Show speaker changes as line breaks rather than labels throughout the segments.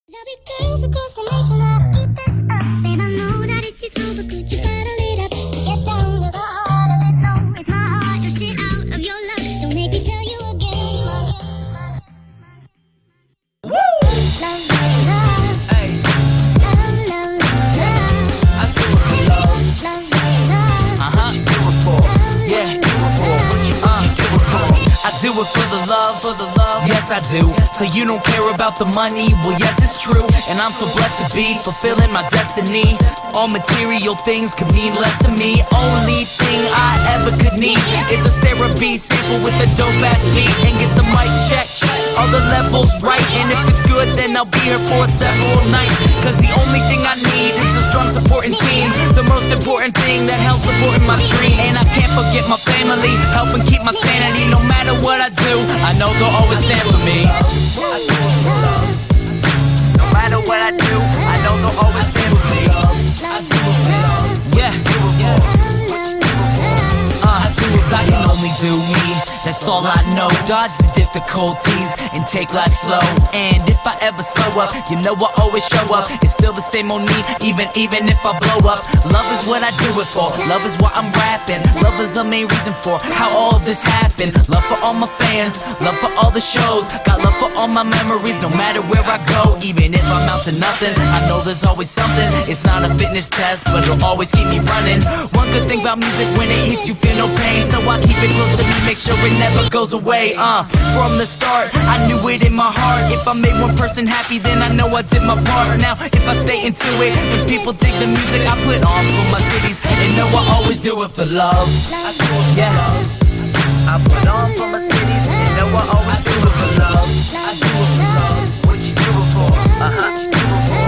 There'll be girls across the nation that'll eat this up. Babe, I know that it's your soul, but could you bottle it up? Get down to the heart of it. No, it's my heart. Your shit out of your luck. Don't make me tell you again. Woo! Love, love, love. Hey. Love, love, love, love. I do it for love. Love, love, love.
Do it for. Yeah, do it for. Do it for. I do it for the love, yes I do. So you don't care about the money, well yes it's true. And I'm so blessed to be fulfilling my destiny. All material things could mean less to me. Only thing I ever could need is a Sarah B sample with a dope ass beat. And get the mic check, all the levels right. And if it's good then I'll be here for several nights. Cause the only thing I need is a strong supporting team. The most important thing that helps supporting my dream. And I can't forget my family, helping keep my sanity. No matter what I do, I know they'll always stand for me. No matter what I do, I know they'll always stand for me. Yeah, I can only do me, that's all I know. Dodge the difficulties and take life slow. And if I ever slow up, you know I always show up. It's still the same on me, even if I blow up. Love is what I do it for, love is why I'm rapping. Love is the main reason for how all this happened. Love for all my fans, love for all the shows. Got love for all my memories, no matter where I go. Even if I'm out to nothing, I know there's always something. It's not a fitness test, but it'll always keep me running. One good thing about music, when it hits you feel no pain. So I keep it close to me, make sure it never goes away. From the start, I knew it in my heart. If I made one person happy, then I know I did my part. Now, if I stay into it, when people dig the music I put on for my cities, and know I always do it for love. Yeah, I put on for my cities, and know I always do it for love. I do it for love. What you do it for? Do it for.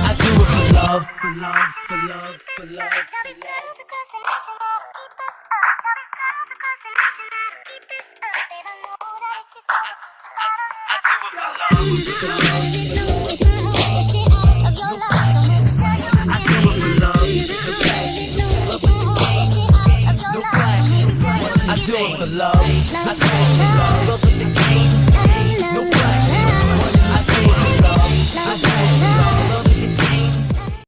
I do it for love, for love, for love, for love, for love. I do it for love. I do it for love.